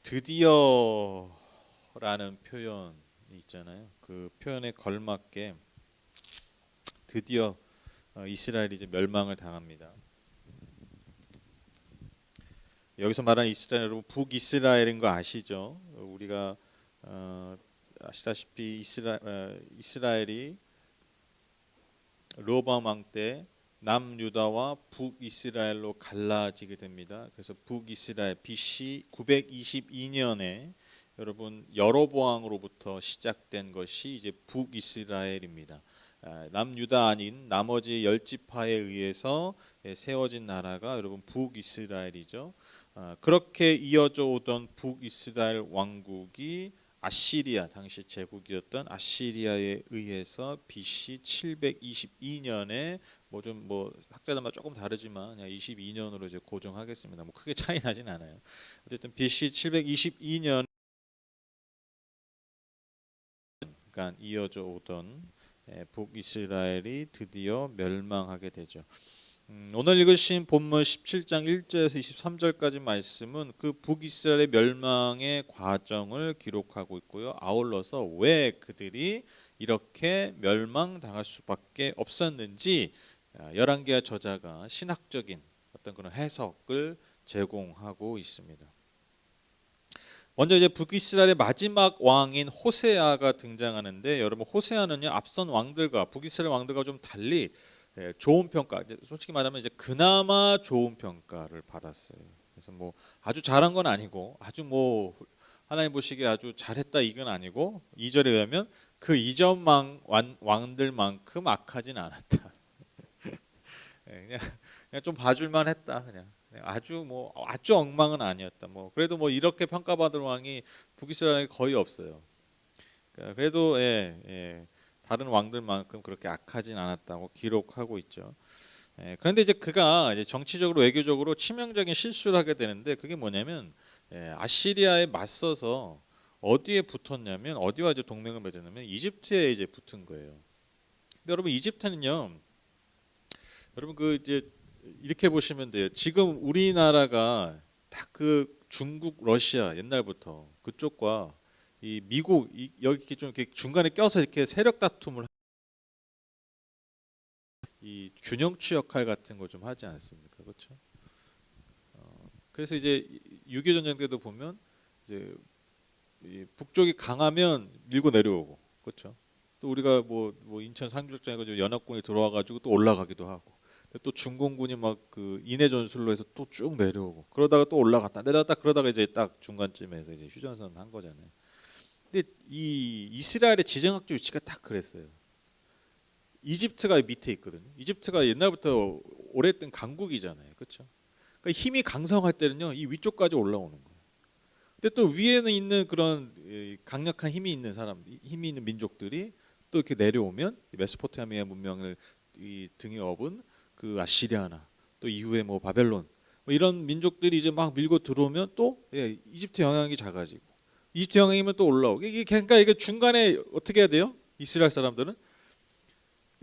드디어라는 표현이 있잖아요. 그 표현에 걸맞게 드디어 이스라엘이 이제 멸망을 당합니다. 여기서 말하는 이스라엘 여러분 북이스라엘인 거 아시죠? 우리가 아시다시피 이스라엘이 르호보암 왕 때 남유다와 북이스라엘로 갈라지게 됩니다. 그래서 북이스라엘 BC 922년에 여러분 여로보암으로부터 시작된 것이 이제 북이스라엘입니다. 남유다 아닌 나머지 10지파에 의해서 세워진 나라가 여러분 북이스라엘이죠. 그렇게 이어져 오던 북이스라엘 왕국이 아시리아 당시 제국이었던 아시리아에 의해서 BC 722년에 뭐 학자들마다 조금 다르지만 그냥 22년으로 이제 고정하겠습니다. 뭐 크게 차이 나진 않아요. 어쨌든 BC 722년 그러니까 이어져 오던 북이스라엘이 드디어 멸망하게 되죠. 오늘 읽으신 본문 17장 1절에서 23절까지 말씀은 그 북이스라엘의 멸망의 과정을 기록하고 있고요. 아울러서 왜 그들이 이렇게 멸망당할 수밖에 없었는지 열왕기하 저자가 신학적인 어떤 그런 해석을 제공하고 있습니다. 먼저 이제 북이스라엘의 마지막 왕인 호세아가 등장하는데 여러분 호세아는요 앞선 왕들과 북이스라엘 왕들과 좀 달리 좋은 평가, 솔직히 말하면 이제 그나마 좋은 평가를 받았어요. 그래서 뭐 아주 잘한 건 아니고 아주 뭐 하나님 보시기에 아주 잘했다 이건 아니고 2절에 의하면 그 이전 왕들만큼 악하진 않았다. 그냥 좀 봐줄만 했다. 그냥 아주 엉망은 아니었다. 뭐 그래도 뭐 이렇게 평가받을 왕이 북이스라엘에 거의 없어요. 그래도 다른 왕들만큼 그렇게 악하진 않았다고 기록하고 있죠. 그런데 이제 그가 이제 정치적으로 외교적으로 치명적인 실수를 하게 되는데 그게 뭐냐면 아시리아에 맞서서 어디에 붙었냐면 어디와 이제 동맹을 맺었냐면 이집트에 이제 붙은 거예요. 근데 여러분 이집트는요, 여러분 그 이제 이렇게 보시면 돼요. 지금 우리나라가 딱 그 중국, 러시아 옛날부터 그쪽과 이 미국 여기 좀 이렇게 중간에 껴서 이렇게 세력 다툼을 이 균형추 역할 같은 거 좀 하지 않습니까? 그렇죠? 그래서 이제 6.25 전쟁 때도 보면 이제 이 북쪽이 강하면 밀고 내려오고 그렇죠? 또 우리가 뭐 인천 상륙작전에 가지고 연합군이 들어와 가지고 또 올라가기도 하고 또 중공군이 막 그 인해 전술로 해서 또 쭉 내려오고 그러다가 또 올라갔다 내려갔다 그러다가 이제 딱 중간쯤에서 이제 휴전선 한 거잖아요. 근데 이 이스라엘의 지정학적 위치가 딱 그랬어요. 이집트가 밑에 있거든요. 이집트가 옛날부터 오래된 강국이잖아요. 그렇죠? 그러니까 힘이 강성할 때는요. 이 위쪽까지 올라오는 거예요. 근데 또 위에는 있는 그런 강력한 힘이 있는 힘이 있는 민족들이 또 이렇게 내려오면 메소포타미아 문명을 등에 업은 그 아시리아나 또 이후에 뭐 바벨론 뭐 이런 민족들이 이제 막 밀고 들어오면 또 이집트 영향이 작아지고 이집트 영향이면 또 올라오고 그러니까 이게 중간에 어떻게 해야 돼요? 이스라엘 사람들은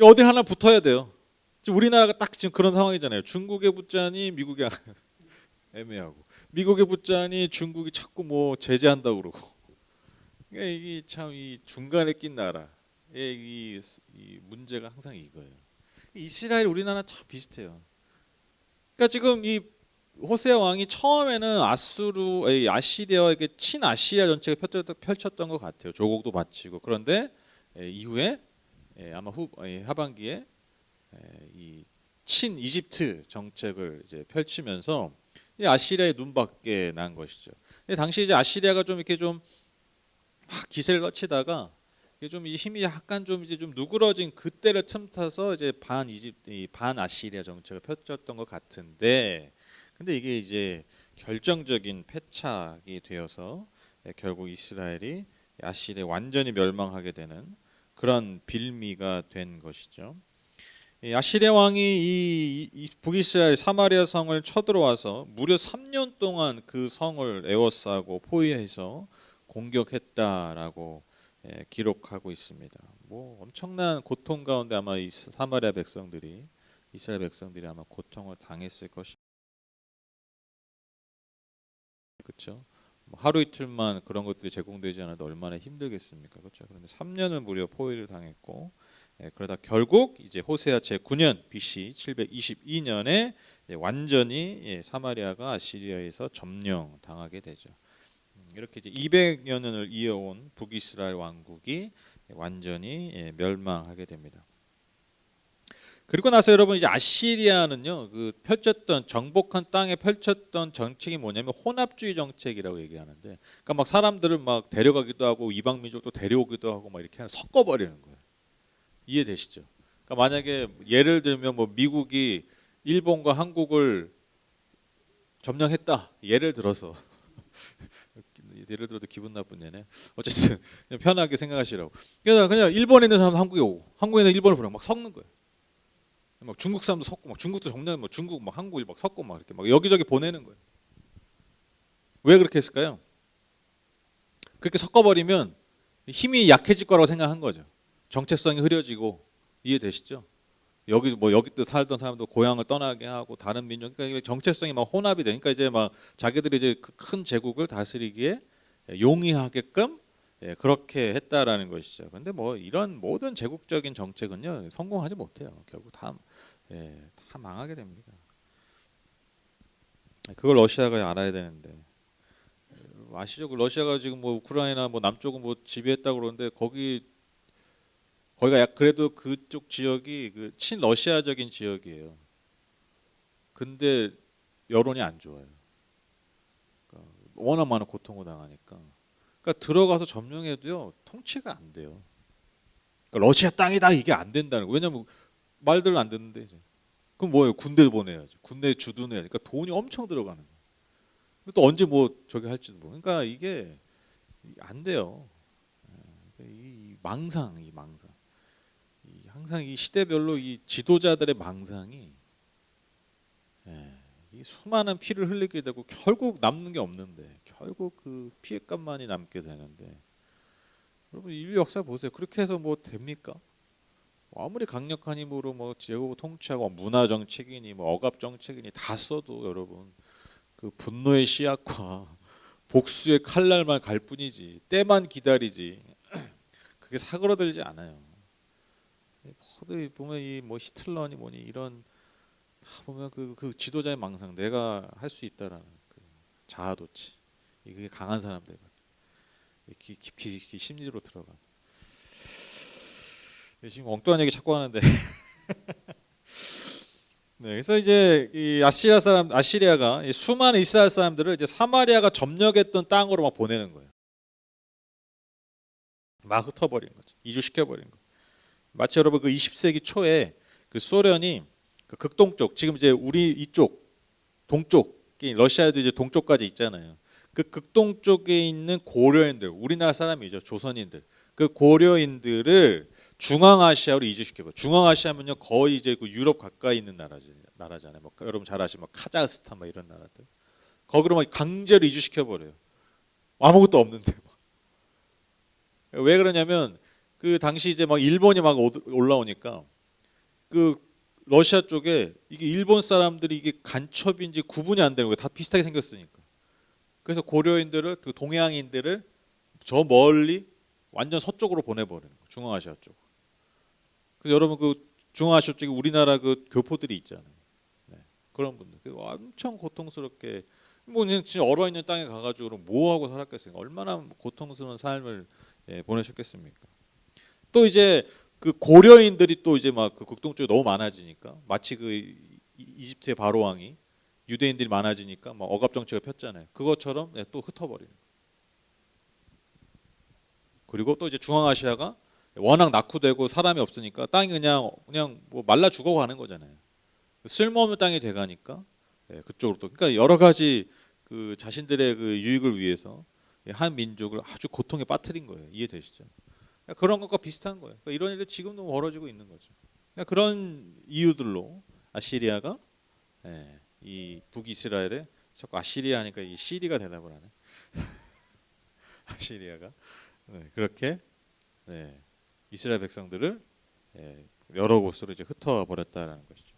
어딜 하나 붙어야 돼요. 지금 우리나라가 딱 지금 그런 상황이잖아요. 중국에 붙자니 미국이 애매하고 미국에 붙자니 중국이 자꾸 뭐 제재한다고 그러고 그러니까 이게 참 이 중간에 낀 나라의 이 문제가 항상 이거예요. 이스라엘 우리나라 참 비슷해요. 그러니까 지금 이 호세아 왕이 처음에는 아시리아에게 친아시리아 정책을 펼쳤던 것 같아요. 조국도 바치고 그런데 이후에 아마 하반기에 이 친 이집트 정책을 이제 펼치면서 이 아시리아의 눈밖에 난 것이죠. 당시 이제 아시리아가 좀 이렇게 좀 기세를 놓치다가 좀 힘이 약간 좀 이제 좀 누그러진 그때를 틈타서 이제 반 아시리아 정책을 펼쳤던 것 같은데, 근데 이게 이제 결정적인 패착이 되어서 결국 이스라엘이 아시리아에 완전히 멸망하게 되는 그런 빌미가 된 것이죠. 아시리아 왕이 이 북이스라엘 사마리아 성을 쳐들어와서 무려 3년 동안 그 성을 에워싸고 포위해서 공격했다라고 기록하고 있습니다. 뭐 엄청난 고통 가운데 아마 이 사마리아 백성들이 이스라엘 백성들이 아마 고통을 당했을 것이 그렇죠. 뭐 하루 이틀만 그런 것들이 제공되지 않아도 얼마나 힘들겠습니까? 그렇죠? 그런데 3년을 무려 포위를 당했고, 그러다 결국 이제 호세아 제 9년 BC 722년에 완전히 사마리아가 아시리아에서 점령당하게 되죠. 이렇게 이제 200여년을 이어온 북이스라엘 왕국이 완전히 멸망하게 됩니다. 그리고 나서 여러분 이제 아시리아는요, 그 펼쳤던 정복한 땅에 펼쳤던 정책이 뭐냐면 혼합주의 정책이라고 얘기하는데, 그러니까 막 사람들을 막 데려가기도 하고 이방 민족도 데려오기도 하고 막 이렇게 섞어버리는 거예요. 이해되시죠? 그러니까 만약에 예를 들면 뭐 미국이 일본과 한국을 점령했다. 예를 들어서 예를 들어도 기분 나쁜 얘네. 어쨌든 그냥 편하게 생각하시라고. 그냥 일본에 있는 사람 한국에 오고, 한국에 있는 일본을 보내고 막 섞는 거예요. 막 중국 사람도 섞고, 막 중국도 점령, 뭐 중국, 막 한국, 막 섞고, 막 이렇게 막 여기저기 보내는 거예요. 왜 그렇게 했을까요? 그렇게 섞어버리면 힘이 약해질 거라고 생각한 거죠. 정체성이 흐려지고. 이해되시죠? 여기 또 살던 사람도 고향을 떠나게 하고 다른 민족, 그러니까 정체성이 막 혼합이 되니까 이제 막 자기들이 이제 큰 제국을 다스리기에 용이하게끔 그렇게 했다라는 것이죠. 그런데 뭐 이런 모든 제국적인 정책은요 성공하지 못해요. 결국 다 망하게 됩니다. 그걸 러시아가 알아야 되는데, 아시죠? 러시아가 지금 뭐 우크라이나 뭐 남쪽은 뭐 지배했다고 그러는데 거기가 그래도 그쪽 지역이 그 친러시아적인 지역이에요. 근데 여론이 안 좋아요. 그러니까 워낙 많은 고통을 당하니까. 그러니까 들어가서 점령해도요 통치가 안 돼요. 그러니까 러시아 땅이다 이게 안 된다는 거. 왜냐면 말들을 안 듣는데 이제. 그럼 뭐예요? 군대 보내야죠. 군대 주둔해야. 그러니까 돈이 엄청 들어가는 거예요. 근데 또 언제 뭐 저기 할지도 모르고. 그러니까 이게 안 돼요. 이 망상. 항상 이 시대별로 이 지도자들의 망상이 이 수많은 피를 흘리게 되고 결국 남는 게 없는데, 결국 그 피해값만이 남게 되는데, 여러분 인류 역사 보세요. 그렇게 해서 뭐 됩니까? 아무리 강력한 힘으로 뭐 제국 통치하고 문화 정책이니 뭐 억압 정책이니 다 써도 여러분 그 분노의 씨앗과 복수의 칼날만 갈 뿐이지, 때만 기다리지 그게 사그러들지 않아요. 모두 보면 이 뭐 히틀러니 뭐니 이런 보면 그 지도자의 망상, 내가 할 수 있다라는 그 자아도취, 이게 강한 사람들 깊이 심리로 들어가. 지금 엉뚱한 얘기 자꾸 하는데. 네, 그래서 이제 이 아시리아가 이 수많은 이스라엘 사람들을 이제 사마리아가 점령했던 땅으로 막 보내는 거예요. 막 흩어버리는 거죠. 이주시켜버리는 거예요. 마치 여러분 그 20세기 초에 그 소련이 그 극동쪽, 지금 이제 우리 이쪽 동쪽, 러시아도 이제 동쪽까지 있잖아요. 그 극동쪽에 있는 고려인들, 우리나라 사람이죠, 조선인들. 그 고려인들을 중앙아시아로 이주시켜요. 중앙아시아면요 거의 이제 그 유럽 가까이 있는 나라잖아요. 뭐 여러분 잘 아시면 카자흐스탄 막 이런 나라들. 거기로 막 강제로 이주시켜 버려요. 아무것도 없는데. 왜 그러냐면 그 당시 이제 막 일본이 막 올라오니까 그 러시아 쪽에 이게 일본 사람들이 이게 간첩인지 구분이 안 되는 거예요. 다 비슷하게 생겼으니까. 그래서 고려인들을, 그 동양인들을 저 멀리 완전 서쪽으로 보내버리는 거예요. 중앙아시아 쪽. 그래서 여러분 그 중앙아시아 쪽에 우리나라 그 교포들이 있잖아요. 네. 그런 분들 엄청 고통스럽게 뭐 진짜 얼어 있는 땅에 가가지고 뭐 하고 살았겠어요. 얼마나 고통스러운 삶을 보내셨겠습니까? 또 이제 그 고려인들이 또 이제 막 그 극동쪽에 너무 많아지니까, 마치 그 이집트의 바로 왕이 유대인들이 많아지니까 막 억압 정책을 폈잖아요. 그것처럼 또 흩어버리는 거예요. 그리고 또 이제 중앙아시아가 워낙 낙후되고 사람이 없으니까 땅이 그냥 뭐 말라 죽어가는 거잖아요. 쓸모없는 땅이 돼가니까 그쪽으로 또, 그러니까 여러 가지 그 자신들의 그 유익을 위해서 한 민족을 아주 고통에 빠뜨린 거예요. 이해되시죠? 그러니까 그런 것과 비슷한 거예요. 그러니까 이런 일이 지금도 벌어지고 있는 거죠. 그러니까 그런 이유들로 아시리아가 이 북이스라엘에, 자꾸 아시리아 하니까 이 시리가 대답을 하네. 아시리아가 그렇게 이스라엘 백성들을 여러 곳으로 이제 흩어 버렸다라는 것이죠.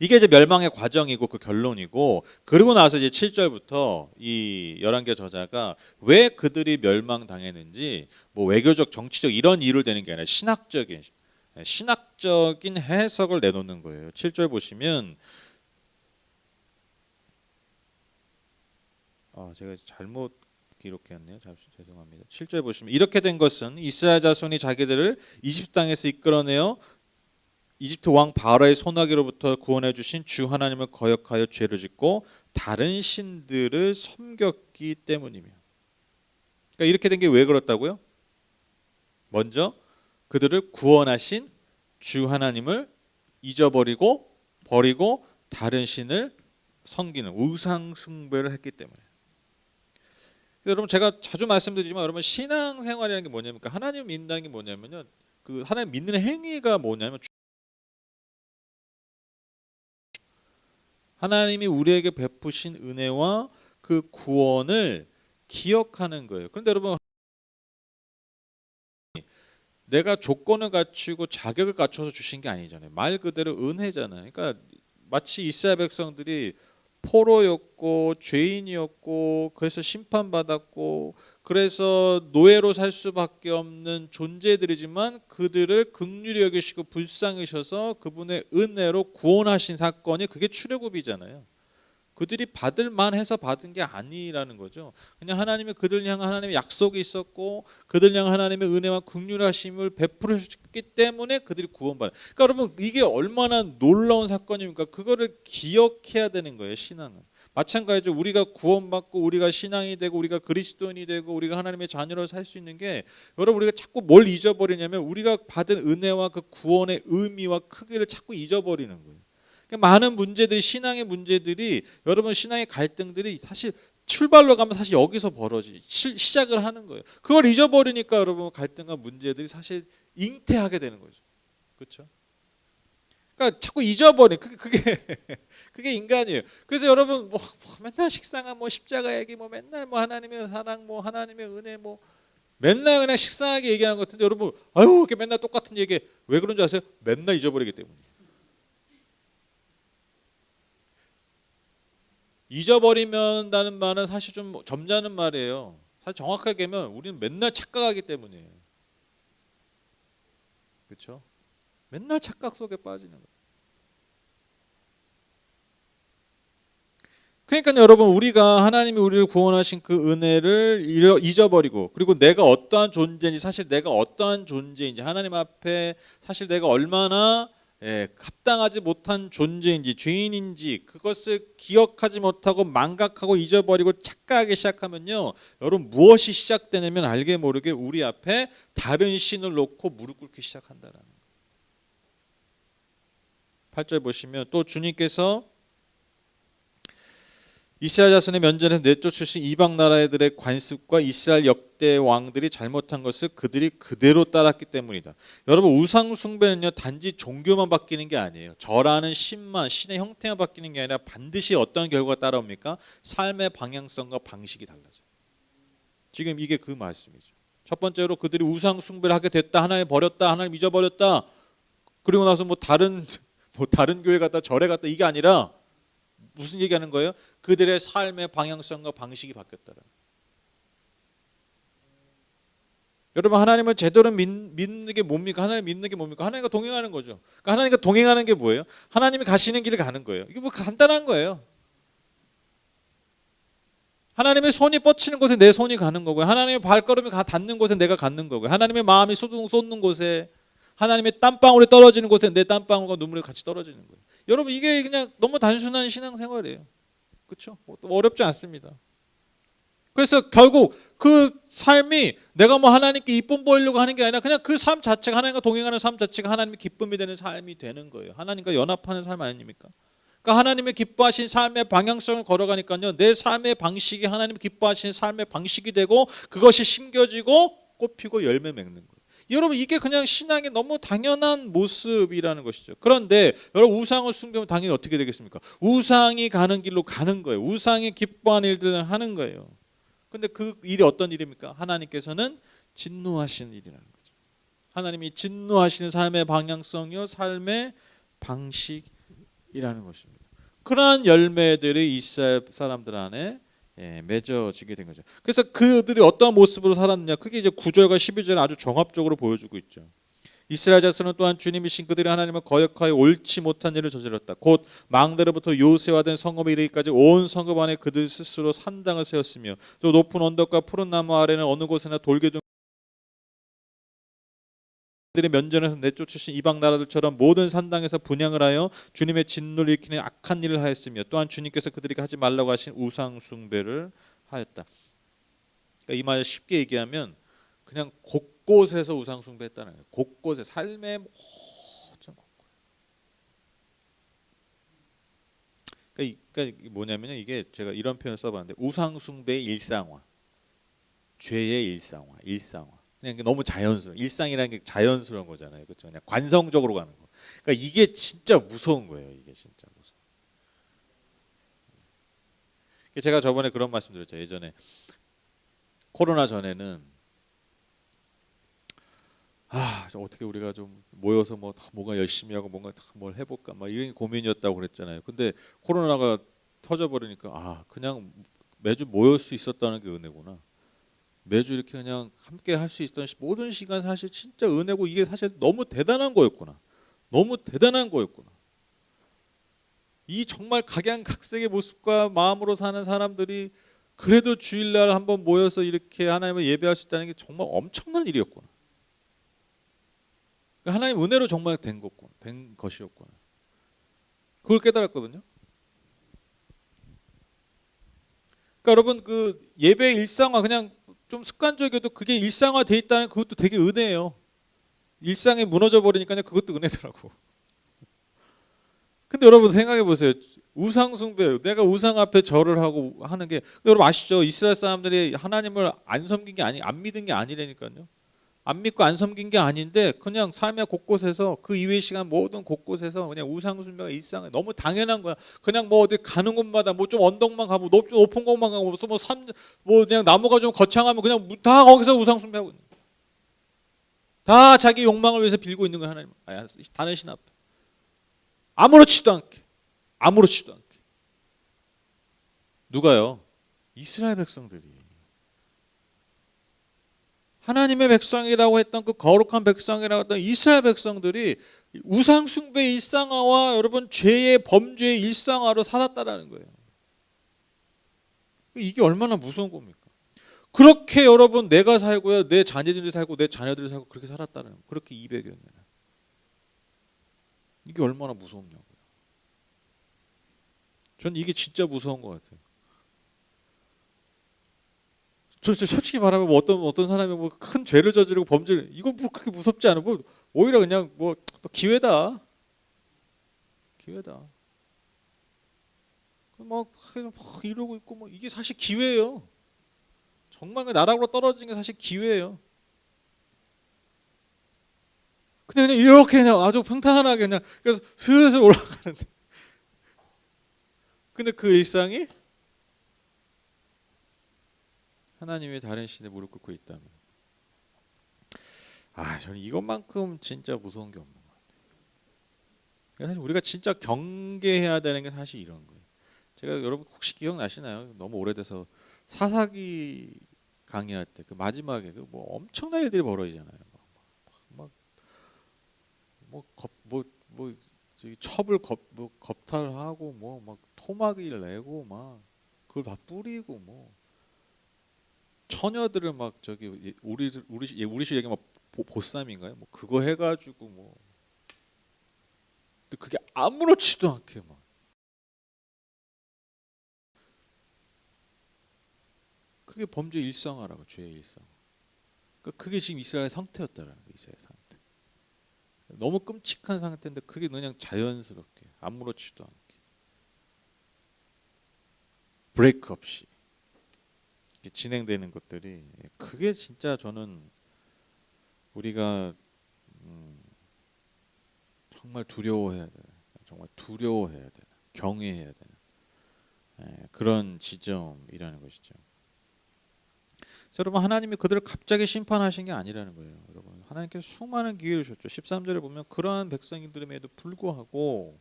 이게 이제 멸망의 과정이고 그 결론이고, 그리고 나서 이제 7절부터 이 열왕기 저자가 왜 그들이 멸망당했는지 뭐 외교적 정치적 이런 이유를 대는 게 아니라 신학적인 해석을 내놓는 거예요. 7절 보시면 제가 잘못 기록했네요. 죄송합니다. 7절 보시면 이렇게 된 것은 이스라엘 자손이 자기들을 이집트 땅에서 이끌어내어 이집트 왕 바로의 손아귀로부터 구원해 주신 주 하나님을 거역하여 죄를 짓고 다른 신들을 섬겼기 때문이며. 그러니까 이렇게 된 게 왜 그렇다고요? 먼저 그들을 구원하신 주 하나님을 잊어버리고 버리고 다른 신을 섬기는 우상 숭배를 했기 때문에. 여러분 제가 자주 말씀드리지만 여러분 신앙생활이라는 게 뭐냐면 하나님을 믿는다는 게 뭐냐면요. 그 하나님 믿는 행위가 뭐냐면 하나님이 우리에게 베푸신 은혜와 그 구원을 기억하는 거예요. 그런데 여러분 내가 조건을 갖추고 자격을 갖춰서 주신 게 아니잖아요. 말 그대로 은혜잖아요. 그러니까 마치 이스라엘 백성들이 포로였고 죄인이었고 그래서 심판받았고 그래서 노예로 살 수밖에 없는 존재들이지만 그들을 긍휼히 여기시고 불쌍히 여기셔서 그분의 은혜로 구원하신 사건이 그게 출애굽이잖아요. 그들이 받을 만해서 받은 게 아니라는 거죠. 그냥 하나님이 그들 향한 하나님의 약속이 있었고 그들 향한 하나님의 은혜와 긍휼하심을 베풀으셨기 때문에 그들이 구원받아요. 그러니까 여러분 이게 얼마나 놀라운 사건입니까? 그거를 기억해야 되는 거예요. 신앙은. 마찬가지로 우리가 구원받고 우리가 신앙이 되고 우리가 그리스도인이 되고 우리가 하나님의 자녀로 살 수 있는 게 여러분 우리가 자꾸 뭘 잊어버리냐면 우리가 받은 은혜와 그 구원의 의미와 크기를 자꾸 잊어버리는 거예요. 많은 문제들이 신앙의 문제들이 여러분 신앙의 갈등들이 사실 출발로 가면 사실 여기서 시작을 하는 거예요. 그걸 잊어버리니까 여러분 갈등과 문제들이 사실 잉태하게 되는 거죠. 그렇죠? 그러니까 자꾸 잊어버려. 그게 그게 인간이에요. 그래서 여러분 뭐 맨날 식상한 뭐 십자가 얘기 뭐 맨날 뭐 하나님의 사랑 뭐 하나님의 은혜 뭐 맨날 그냥 식상하게 얘기하는 것 같은데 여러분 아유 이렇게 맨날 똑같은 얘기 왜 그런 줄 아세요? 맨날 잊어버리기 때문에. 잊어버리면다는 말은 사실 좀 점잖은 말이에요. 사실 정확하게 하면 우리는 맨날 착각하기 때문이에요. 그렇죠? 맨날 착각 속에 빠지는 거예요. 그러니까 여러분 우리가 하나님이 우리를 구원하신 그 은혜를 잊어버리고 그리고 내가 어떠한 존재인지 사실 내가 어떠한 존재인지 하나님 앞에 사실 내가 얼마나 합당하지 못한 존재인지 죄인인지 그것을 기억하지 못하고 망각하고 잊어버리고 착각하기 시작하면요 여러분 무엇이 시작되냐면 알게 모르게 우리 앞에 다른 신을 놓고 무릎 꿇기 시작한다는 거예요. 8절 보시면 또 주님께서 이스라엘 자손의 면전에서 내쫓으신 이방 나라들의 관습과 이스라엘 역대 왕들이 잘못한 것을 그들이 그대로 따랐기 때문이다. 여러분 우상 숭배는요 단지 종교만 바뀌는 게 아니에요. 절하는 신만 신의 형태만 바뀌는 게 아니라 반드시 어떤 결과가 따라옵니까? 삶의 방향성과 방식이 달라져요. 지금 이게 그 말씀이죠. 첫 번째로 그들이 우상 숭배를 하게 됐다. 하나님 버렸다. 하나님 잊어버렸다. 그리고 나서 뭐 다른 교회 갔다 절에 갔다 이게 아니라 무슨 얘기하는 거예요? 그들의 삶의 방향성과 방식이 바뀌었다는. 여러분 하나님을 제대로 믿는 게 뭡니까? 하나님 믿는 게 뭡니까? 하나님과 동행하는 거죠. 그러니까 하나님과 동행하는 게 뭐예요? 하나님이 가시는 길을 가는 거예요. 이게 뭐 간단한 거예요. 하나님의 손이 뻗치는 곳에 내 손이 가는 거고요. 하나님의 발걸음이 닿는 곳에 내가 갖는 거고요. 하나님의 마음이 쏟는 곳에 하나님의 땀방울이 떨어지는 곳에 내 땀방울과 눈물이 같이 떨어지는 거예요. 여러분 이게 그냥 너무 단순한 신앙생활이에요. 그렇죠? 뭐 어렵지 않습니다. 그래서 결국 그 삶이 내가 뭐 하나님께 이쁨 보이려고 하는 게 아니라 그냥 그 삶 자체가 하나님과 동행하는 삶 자체가 하나님의 기쁨이 되는 삶이 되는 거예요. 하나님과 연합하는 삶 아닙니까? 그러니까 하나님의 기뻐하신 삶의 방향성을 걸어가니까요. 내 삶의 방식이 하나님 기뻐하시는 삶의 방식이 되고 그것이 심겨지고 꽃피고 열매 맺는 거예요. 여러분 이게 그냥 신앙의 너무 당연한 모습이라는 것이죠. 그런데 여러분 우상을 숨기면 당연히 어떻게 되겠습니까? 우상이 가는 길로 가는 거예요. 우상이 기뻐하는 일들을 하는 거예요. 그런데 그 일이 어떤 일입니까? 하나님께서는 진노하시는 일이라는 거죠. 하나님이 진노하시는 삶의 방향성이요 삶의 방식이라는 것입니다. 그러한 열매들이 이스라엘 사람들 안에 맺어지게 된 거죠. 그래서 그들이 어떠한 모습으로 살았느냐, 그게 이제 9절과 12절에 아주 종합적으로 보여주고 있죠. 이스라엘 자손은 또한 주님이신 그들이 하나님을 거역하여 옳지 못한 일을 저질렀다. 곧 망대로부터 요새화된 성읍에 이르기까지 온 성읍 안에 그들 스스로 산당을 세웠으며 또 높은 언덕과 푸른 나무 아래는 어느 곳에나 돌개둥 들의 면전에서 내쫓으신 이방 나라들처럼 모든 산당에서 분향을 하여 주님의 진노를 일으키는 악한 일을 하였으며 또한 주님께서 그들에게 하지 말라고 하신 우상 숭배를 하였다. 그러니까 이 말 쉽게 얘기하면 그냥 곳곳에서 우상 숭배했다는 거예요. 곳곳에 삶의 모든 곳곳. 그러니까 뭐냐면요, 이게 제가 이런 표현을 써봤는데 우상 숭배의 일상화, 죄의 일상화. 그냥 너무 자연스러워. 일상이라는 게 자연스러운 거잖아요, 그렇죠? 그냥 관성적으로 가는 거. 그러니까 이게 진짜 무서운 거예요. 이게 진짜 무서워. 제가 저번에 그런 말씀드렸죠. 예전에 코로나 전에는 어떻게 우리가 좀 모여서 뭔가 열심히 하고 뭔가 뭘 해볼까 막 이런 고민이었다고 그랬잖아요. 근데 코로나가 터져버리니까 그냥 매주 모일 수 있었다는 게 은혜구나. 매주 이렇게 그냥 함께 할 수 있던 모든 시간 사실 진짜 은혜고 이게 사실 너무 대단한 거였구나. 이 정말 각양각색의 모습과 마음으로 사는 사람들이 그래도 주일날 한번 모여서 이렇게 하나님을 예배할 수 있다는 게 정말 엄청난 일이었구나. 하나님 은혜로 정말 된 것이었구나. 그걸 깨달았거든요. 그러니까 여러분 그 예배 일상화 그냥 좀 습관적이어도 그게 일상화돼 있다는 그것도 되게 은혜예요. 일상이 무너져 버리니까 그것도 은혜더라고. 근데 여러분 생각해 보세요. 우상 숭배, 내가 우상 앞에 절을 하고 하는 게 여러분 아시죠? 이스라엘 사람들이 하나님을 안 섬긴 게 안 믿은 게 아니라니까요. 안 믿고 안 섬긴 게 아닌데 그냥 삶의 곳곳에서 그 이외의 시간 모든 곳곳에서 그냥 우상 숭배가 일상에 너무 당연한 거야. 그냥 어디 가는 곳마다 좀 언덕만 가고 높은 곳만 가고 그냥 나무가 좀 거창하면 그냥 다 거기서 우상 숭배하고 있는 거야. 다 자기 욕망을 위해서 빌고 있는 거야. 하나님 다른 신 앞에 아무렇지도 않게 누가요? 이스라엘 백성들이 하나님의 백성이라고 했던 그 거룩한 백성이라고 했던 이스라엘 백성들이 우상 숭배 일상화와 여러분 죄의 범죄의 일상화로 살았다라는 거예요. 이게 얼마나 무서운 겁니까? 그렇게 여러분 내가 살고요, 내 자녀들이 살고 내 자녀들이 살고 그렇게 살았다는 거예요. 그렇게 200여 년. 이게 얼마나 무섭냐고요. 전 이게 진짜 무서운 것 같아요. 저 솔직히 말하면 어떤 사람이 큰 죄를 저지르고 범죄를 이건 그렇게 무섭지 않아. 오히려 그냥 또 기회다. 이러고 있고 이게 사실 기회예요. 정말 그 나락으로 떨어지는 게 사실 기회예요. 근데 그냥 이렇게 그냥 아주 평탄하게 그냥 그래서 슬슬 올라가는데. 근데 그 일상이 하나님의 다른 신에 무릎 꿇고 있다면 저는 이것만큼 진짜 무서운 게 없는 것 같아요. 사실 우리가 진짜 경계해야 되는 게 사실 이런 거예요. 제가 여러분 혹시 기억나시나요? 너무 오래돼서 사사기 강의할 때 그 마지막에 엄청난 일들이 벌어지잖아요. 첩을 겁탈하고 토막을 내고 그걸 다 뿌리고 처녀들을 우리식 얘기하면 보쌈인가요? 그거 해가지고 근데 그게 아무렇지도 않게 그게 범죄 일상화라고 죄의 일상. 그러니까 그게 지금 이스라엘 상태였다라는 거예요. 이스라엘 상태. 너무 끔찍한 상태인데 그게 그냥 자연스럽게 아무렇지도 않게 브레이크 없이 진행되는 것들이 그게 진짜 저는 우리가 정말 두려워해야 되는 경외해야 되는 그런 지점이라는 것이죠. 여러분 하나님이 그들을 갑자기 심판하신 게 아니라는 거예요. 여러분 하나님께서 수많은 기회를 주셨죠. 13절에 보면 그러한 백성들임에도 불구하고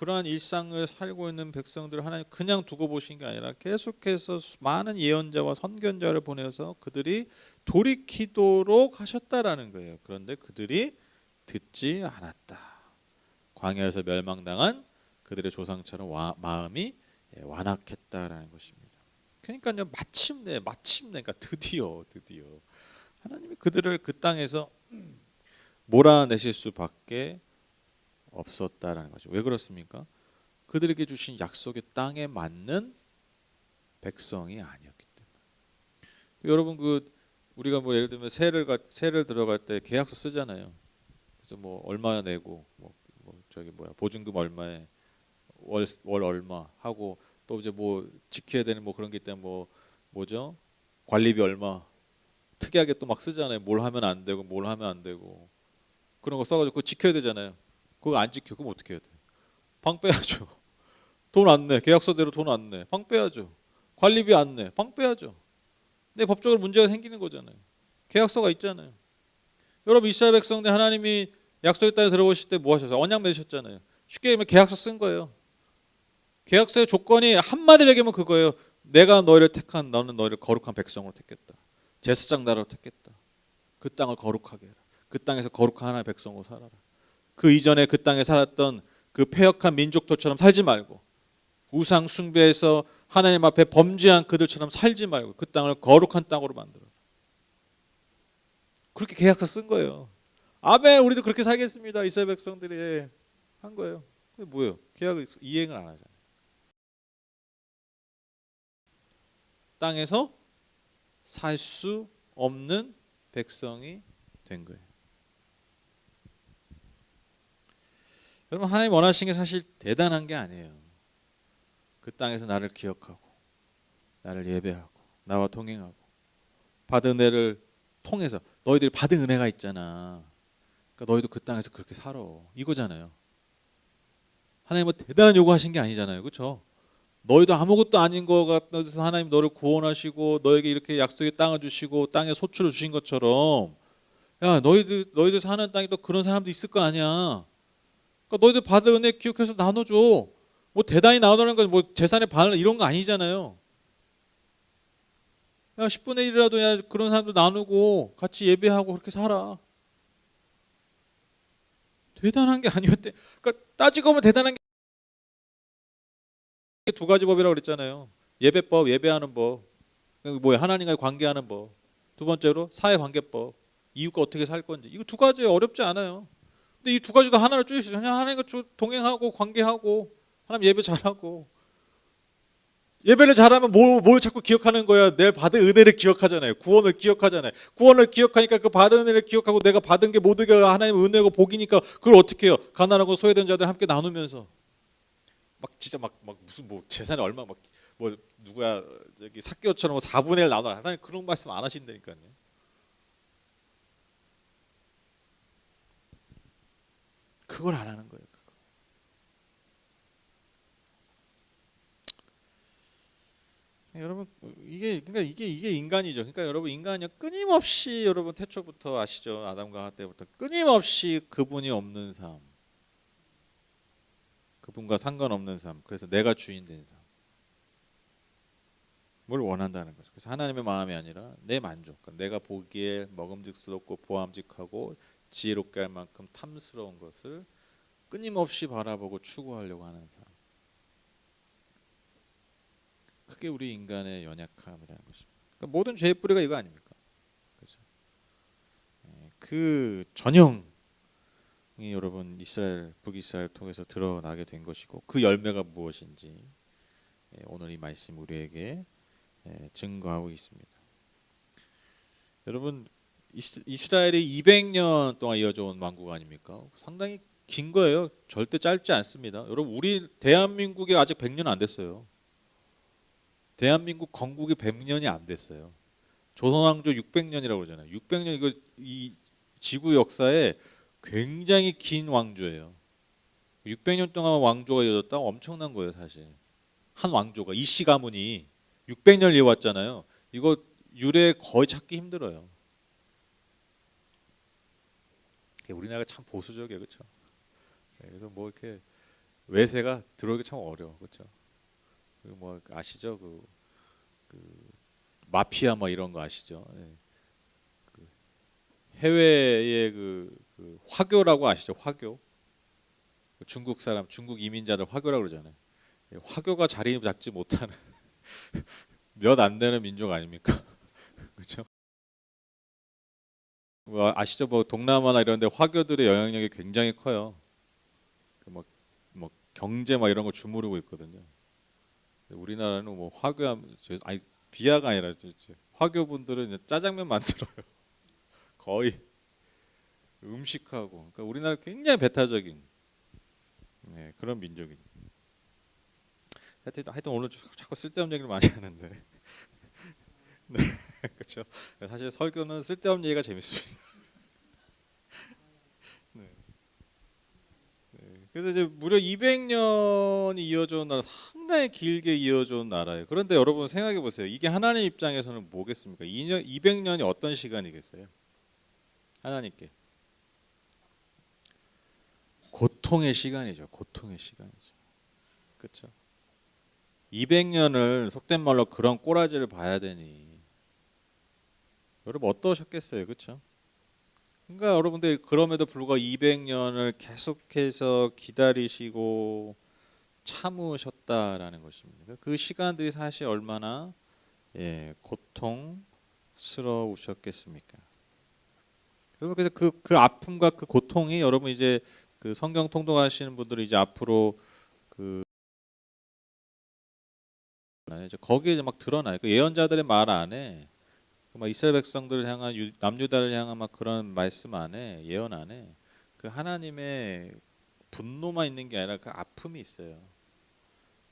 그러한 일상을 살고 있는 백성들을 하나님 그냥 두고 보신 게 아니라 계속해서 많은 예언자와 선견자를 보내서 그들이 돌이키도록 하셨다라는 거예요. 그런데 그들이 듣지 않았다. 광야에서 멸망당한 그들의 조상처럼 마음이 완악했다라는 것입니다. 그러니까요, 마침내 그러니까 드디어 하나님이 그들을 그 땅에서 몰아내실 수밖에 없었다라는 거죠. 왜 그렇습니까? 그들에게 주신 약속의 땅에 맞는 백성이 아니었기 때문에. 여러분 우리가 예를 들면 세를 들어갈 때 계약서 쓰잖아요. 그래서 얼마 내고 보증금 얼마에 월 얼마 하고 또 이제 지켜야 되는 그런 게 있다면 뭐죠? 관리비 얼마 특이하게 또 막 쓰잖아요. 뭘 하면 안 되고 뭘 하면 안 되고 그런 거 써가지고 그거 지켜야 되잖아요. 그거 안 지켜 그럼 어떻게 해야 돼? 방 빼야죠. 돈 안 내. 계약서대로 돈 안 내. 방 빼야죠. 관리비 안 내. 방 빼야죠. 근데 법적으로 문제가 생기는 거잖아요. 계약서가 있잖아요. 여러분 이스라엘 백성들 하나님이 약속의 땅에 들어오실 때 뭐 하셨어요? 언약 맺으셨잖아요. 쉽게 얘기하면 계약서 쓴 거예요. 계약서의 조건이 한마디로 얘기하면 그거예요. 내가 너희를 택한 너는 너희를 거룩한 백성으로 택했다. 제사장 나라로 택했다. 그 땅을 거룩하게 해라. 그 땅에서 거룩한 하나님의 백성으로 살아라. 그 이전에 그 땅에 살았던 그 패역한 민족들처럼 살지 말고 우상 숭배해서 하나님 앞에 범죄한 그들처럼 살지 말고 그 땅을 거룩한 땅으로 만들어. 그렇게 계약서 쓴 거예요. 아멘. 우리도 그렇게 살겠습니다. 이스라엘 백성들이 한 거예요. 근데 뭐예요? 계약을 이행을 안 하잖아요. 땅에서 살 수 없는 백성이 된 거예요. 여러분 하나님 원하시는 게 사실 대단한 게 아니에요. 그 땅에서 나를 기억하고 나를 예배하고 나와 동행하고 받은 은혜를 통해서 너희들이 받은 은혜가 있잖아. 그러니까 너희도 그 땅에서 그렇게 살아. 이거잖아요. 하나님은 대단한 요구하신 게 아니잖아요. 그렇죠? 너희도 아무것도 아닌 것 같아서 하나님 너를 구원하시고 너에게 이렇게 약속의 땅을 주시고 땅에 소출을 주신 것처럼 야 너희들 사는 땅에 또 그런 사람도 있을 거 아니야. 그러니까 너희들 받은 은혜 기억해서 나눠줘. 대단히 나누는 건 재산의 반을 이런 거 아니잖아요. 야 10분의 1이라도 야 그런 사람도 나누고 같이 예배하고 그렇게 살아. 대단한 게 아니었대. 그러니까 따지고 보면 대단한 게 두 가지 법이라고 그랬잖아요. 예배법, 예배하는 법. 하나님과의 관계하는 법. 두 번째로 사회관계법. 이웃과 어떻게 살 건지. 이거 두 가지 어렵지 않아요. 근데 이 두 가지도 하나로 줄이시죠. 그냥 하나님과 동행하고 관계하고 하나님 예배 잘하고 예배를 잘하면 뭘 자꾸 기억하는 거야. 내가 받은 은혜를 기억하잖아요. 구원을 기억하잖아요. 구원을 기억하니까 그 받은 은혜를 기억하고 내가 받은 게 모두가 하나님의 은혜고 복이니까 그걸 어떻게 해요? 가난하고 소외된 자들 함께 나누면서 진짜 무슨 재산이 얼마 누구야 저기 삭개오처럼 4분의 1 나눠라. 하나님 그런 말씀 안 하신다니까요. 그걸 안 하는 거예요. 여러분 이게 인간이죠. 그러니까 여러분 인간이 끊임없이 여러분 태초부터 아시죠? 아담과 하와 때부터 끊임없이 그분이 없는 삶, 그분과 상관없는 삶. 그래서 내가 주인 된 삶. 뭘 원한다는 거죠. 그래서 하나님의 마음이 아니라 내 만족, 그러니까 내가 보기에 먹음직스럽고 보암직하고 지혜롭게 할 만큼 탐스러운 것을 끊임없이 바라보고 추구하려고 하는 삶. 그게 우리 인간의 연약함이라는 것입니다. 그러니까 모든 죄의 뿌리가 이거 아닙니까? 그렇죠? 그 전형이 여러분 북이스라엘 통해서 드러나게 된 것이고 그 열매가 무엇인지 오늘 이 말씀 우리에게 증거하고 있습니다. 여러분 이스라엘이 200년 동안 이어져 온 왕국 아닙니까? 상당히 긴 거예요. 절대 짧지 않습니다. 여러분 우리 대한민국이 아직 100년 안 됐어요. 대한민국 건국이 100년이 안 됐어요. 조선왕조 600년이라고 그러잖아요. 600년 이 지구 역사에 굉장히 긴 왕조예요. 600년 동안 왕조가 이어졌다 엄청난 거예요, 사실. 한 왕조가 이씨 가문이 600년을 이어왔잖아요. 이거 유래 거의 찾기 힘들어요. 우리나라가 참 보수적이에요, 그렇죠? 그래서 이렇게 외세가 들어오기 참 어려워, 그렇죠? 그리고 뭐 아시죠? 그 마피아 뭐 이런 거 아시죠? 예. 그 해외의 그 화교라고 아시죠? 화교. 중국 사람, 중국 이민자들 화교라고 그러잖아요. 예, 화교가 자리 잡지 못하는 몇 안 되는 민족 아닙니까? 그렇죠? 뭐 아시죠? 뭐 동남아나 이런 데 화교들의 영향력이 굉장히 커요. 뭐 경제 막 이런 거 주무르고 있거든요. 근데 우리나라는 뭐 화교하면 아니 비하가 아니라 화교분들은 이제 짜장면 만들어요. 거의 음식하고. 그러니까 우리나라 굉장히 배타적인 네, 그런 민족이죠. 하여튼 오늘 자꾸 쓸데없는 얘기를 많이 하는데. 네, 그렇죠. 사실 설교는 쓸데없는 얘기가 재밌습니다. 네. 그래서 이제 무려 200년이 이어져 온 나라, 상당히 길게 이어져 온 나라예요. 그런데 여러분 생각해 보세요. 이게 하나님 입장에서는 뭐겠습니까? 200년이 어떤 시간이겠어요? 하나님께 고통의 시간이죠. 고통의 시간이죠. 그렇죠? 200년을 속된 말로 그런 꼬라지를 봐야 되니 여러분 어떠셨겠어요, 그렇죠? 그러니까 여러분들 그럼에도 불구하고 200년을 계속해서 기다리시고 참으셨다라는 것입니다. 그 시간들이 사실 얼마나 고통스러우셨겠습니까? 여러분 그래서 그 아픔과 그 고통이 여러분 이제 그 성경 통독하시는 분들이 이제 앞으로 그 이제 거기에 이제 막 드러나요. 그 예언자들의 말 안에 막 이스라엘 백성들을 향한 남유다를 향한 막 그런 말씀 안에 예언 안에 그 하나님의 분노만 있는 게 아니라 그 아픔이 있어요.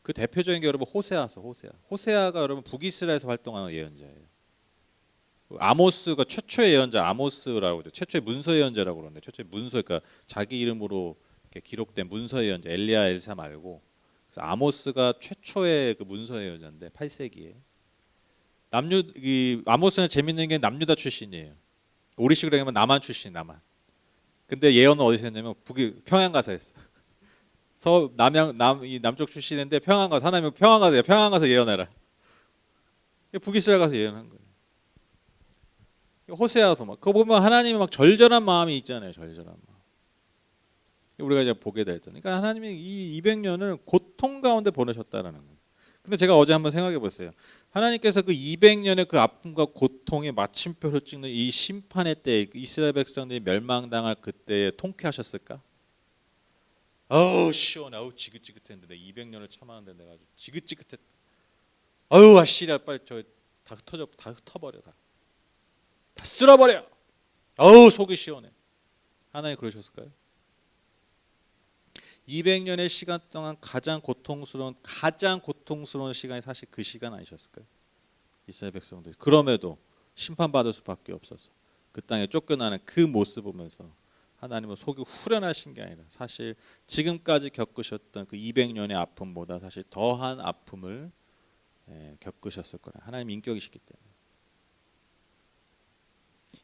그 대표적인 게 여러분 호세아가 여러분 북이스라엘에서 활동하는 예언자예요. 아모스가 최초의 예언자 아모스라고 하죠. 최초의 문서 예언자라고 그러는데 최초의 문서 그러니까 자기 이름으로 이렇게 기록된 문서 예언자 엘리야 엘사 말고 그래서 아모스가 최초의 그 문서 예언자인데 8세기에 아모스는 재밌는 게 남유다 출신이에요. 우리식으로 얘기하면 남한 출신 남한. 근데 예언은 어디서 했냐면 평양 가서 했어. 이 남쪽 출신인데 평양 가서 하나님 평양 가서 예언해라. 북이스라엘 가서 예언한 거예요. 호세아서 막 그거 보면 하나님이 막 절절한 마음이 있잖아요. 절절한 마음. 우리가 이제 보게 될 때. 그러니까 하나님이 이 200년을 고통 가운데 보내셨다라는 거예요. 근데 제가 어제 한번 생각해 보세요. 하나님께서 그 200년의 그 아픔과 고통의 마침표를 찍는 이 심판의 때 이스라엘 백성들이 멸망당할 그때에 통쾌하셨을까? 아우 시원해. 아우 지긋지긋했는데 내가 200년을 참았는데 내가 아주 지긋지긋했다. 아우 아씨라 빨리 다 흩어버려 다 쓸어버려. 아우 속이 시원해. 하나님 그러셨을까요? 200년의 시간 동안 가장 고통스러운 시간이 사실 그 시간 아니셨을까요? 이스라엘 백성들 그럼에도 심판받을 수밖에 없어서 그 땅에 쫓겨나는 그 모습 보면서 하나님은 속이 후련하신 게 아니라 사실 지금까지 겪으셨던 그 200년의 아픔보다 사실 더한 아픔을 겪으셨을 거라. 하나님 인격이시기 때문에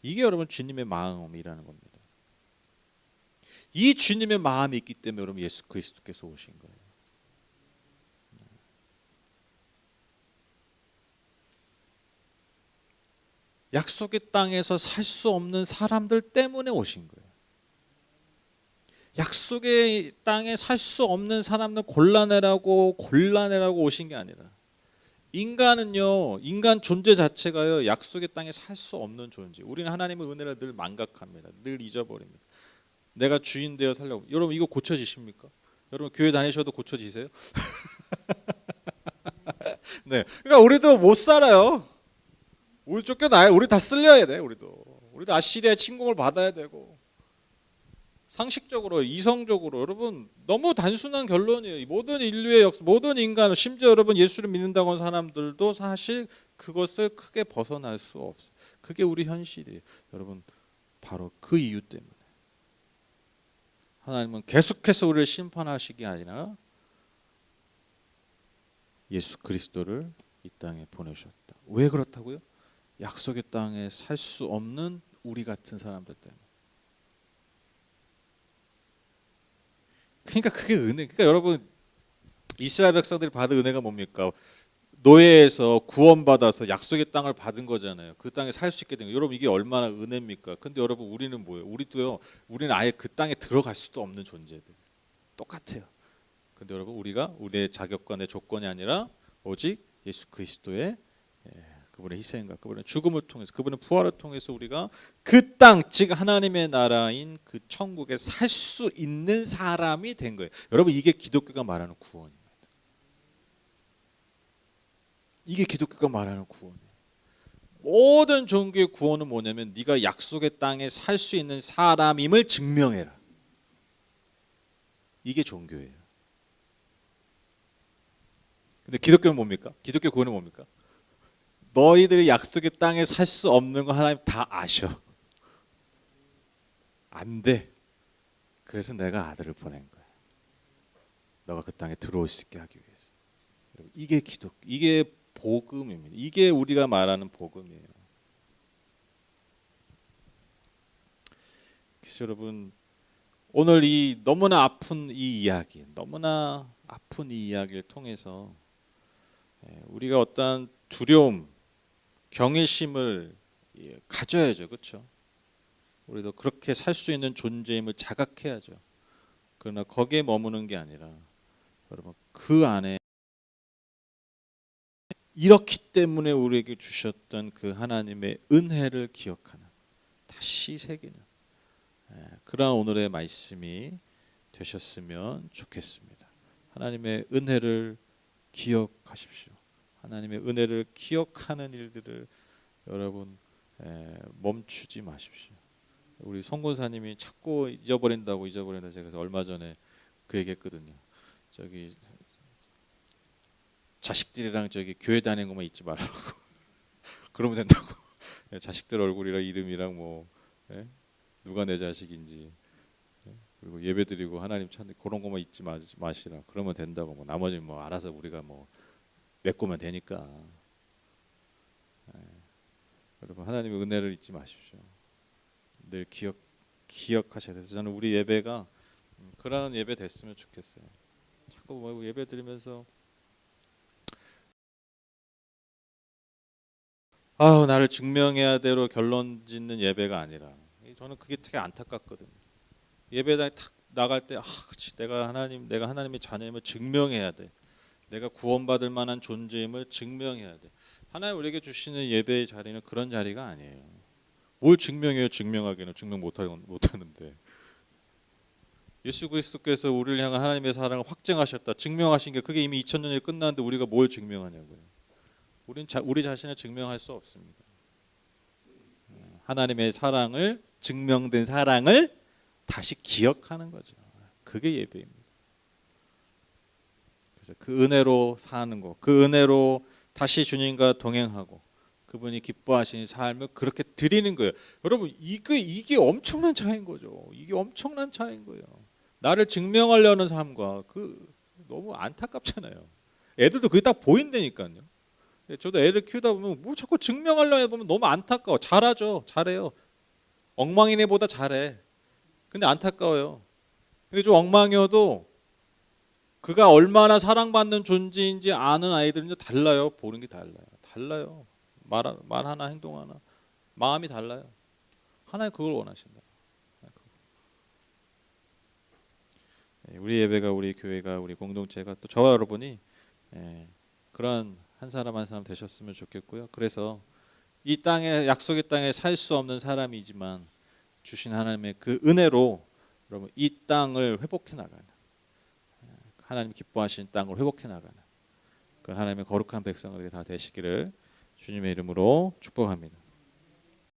이게 여러분 주님의 마음이라는 겁니다. 이 주님의 마음이 있기 때문에 여러분 예수 그리스도께서 오신 거예요. 약속의 땅에서 살 수 없는 사람들 때문에 오신 거예요. 약속의 땅에 살 수 없는 사람들 골라내라고 오신 게 아니라 인간 존재 자체가요 약속의 땅에 살 수 없는 존재. 우리는 하나님의 은혜를 늘 망각합니다. 늘 잊어버립니다. 내가 주인 되어 살려고. 여러분 이거 고쳐지십니까? 여러분 교회 다니셔도 고쳐지세요? 네, 그러니까 우리도 못 살아요. 우리 쫓겨나요. 우리 다 쓸려야 돼. 우리도 아시리아의 침공을 받아야 되고. 상식적으로 이성적으로 여러분 너무 단순한 결론이에요. 모든 인류의 역사, 모든 인간, 심지어 여러분 예수를 믿는다고 하는 사람들도 사실 그것을 크게 벗어날 수 없어요. 그게 우리 현실이에요. 여러분 바로 그 이유 때문에 하나님은 계속해서 우리를 심판하시기 아니라 예수 그리스도를 이 땅에 보내셨다. 왜 그렇다고요? 약속의 땅에 살 수 없는 우리 같은 사람들 때문에. 그러니까 그게 은혜. 그러니까 여러분 이스라엘 백성들이 받은 은혜가 뭡니까? 노예에서 구원받아서 약속의 땅을 받은 거잖아요. 그 땅에 살 수 있게 된 거. 여러분 이게 얼마나 은혜입니까? 근데 여러분 우리는 뭐예요? 우리는 아예 그 땅에 들어갈 수도 없는 존재들. 똑같아요. 근데 여러분 우리가 우리의 자격과 내 조건이 아니라 오직 예수 그리스도의 그분의 희생과 그분의 죽음을 통해서 그분의 부활을 통해서 우리가 그 땅, 즉 하나님의 나라인 그 천국에 살 수 있는 사람이 된 거예요. 여러분 이게 기독교가 말하는 구원입니다. 이게 기독교가 말하는 구원이에요. 모든 종교의 구원은 뭐냐면 네가 약속의 땅에 살 수 있는 사람임을 증명해라. 이게 종교예요. 근데 기독교는 뭡니까? 기독교 구원은 뭡니까? 너희들이 약속의 땅에 살 수 없는 거 하나님 다 아셔. 안 돼. 그래서 내가 아들을 보낸 거야. 너가 그 땅에 들어올 수 있게 하기 위해서. 이게 이게 복음입니다. 이게 우리가 말하는 복음이에요. 그래서 여러분 오늘 이 너무나 아픈 이 이야기, 너무나 아픈 이 이야기를 통해서 우리가 어떠한 두려움, 경외심을 가져야죠, 그렇죠? 우리도 그렇게 살 수 있는 존재임을 자각해야죠. 그러나 거기에 머무는 게 아니라 여러분 그 안에 이렇기 때문에 우리에게 주셨던 그 하나님의 은혜를 기억하는 다시 새기는 그러한 오늘의 말씀이 되셨으면 좋겠습니다. 하나님의 은혜를 기억하십시오. 하나님의 은혜를 기억하는 일들을 여러분 멈추지 마십시오. 우리 송권사님이 자꾸 잊어버린다 제가 얼마 전에 그 얘기했거든요. 저기 자식들이랑 저기 교회 다니는 것만 잊지 말라고. 그러면 된다고. 자식들 얼굴이랑 이름이랑 뭐 누가 내 자식인지 그리고 예배드리고 하나님 찾는 그런 것만 잊지 마시라. 그러면 된다고. 뭐 나머지 뭐 알아서 우리가 뭐 메꾸면 되니까. 여러분 하나님의 은혜를 잊지 마십시오. 늘 기억하셔야 돼서 저는 우리 예배가 그런 예배 됐으면 좋겠어요. 자꾸 뭐 예배 드리면서 나를 증명해야 되로 결론 짓는 예배가 아니라 저는 그게 되게 안타깝거든요. 예배당에 탁 나갈 때 그렇지 내가 하나님의 자녀임을 증명해야 돼. 내가 구원받을 만한 존재임을 증명해야 돼. 하나님 우리에게 주시는 예배의 자리는 그런 자리가 아니에요. 뭘 증명해요? 증명하기는 증명 못하는데. 예수 그리스도께서 우리를 향한 하나님의 사랑을 확증하셨다. 증명하신 게 그게 이미 2000년이 끝났는데 우리가 뭘 증명하냐고요. 우리 자신을 증명할 수 없습니다. 하나님의 사랑을 증명된 사랑을 다시 기억하는 거죠. 그게 예배입니다. 그래서 그 은혜로 사는 거, 그 은혜로 다시 주님과 동행하고 그분이 기뻐하시는 삶을 그렇게 드리는 거예요. 여러분 이게 엄청난 차이인 거죠. 이게 엄청난 차이인 거예요. 나를 증명하려는 삶과 너무 안타깝잖아요. 애들도 그게 딱 보인다니까요. 저도 애들 키우다 보면 뭐 자꾸 증명하려고 보면 너무 안타까워. 잘해요. 엉망이네보다 잘해. 근데 안타까워요. 근데 좀 엉망이어도 그가 얼마나 사랑받는 존재인지 아는 아이들은 달라요. 보는 게 달라요. 말 하나 행동 하나 마음이 달라요. 하나님 그걸 원하신다. 우리 예배가 우리 교회가 우리 공동체가 또 저와 여러분이 그런 한 사람 한 사람 되셨으면 좋겠고요. 그래서 이 땅에 약속의 땅에 살 수 없는 사람이지만 주신 하나님의 그 은혜로 여러분 이 땅을 회복해 나가는 하나님 기뻐하시는 땅을 회복해 나가는 그 하나님의 거룩한 백성들이 다 되시기를 주님의 이름으로 축복합니다.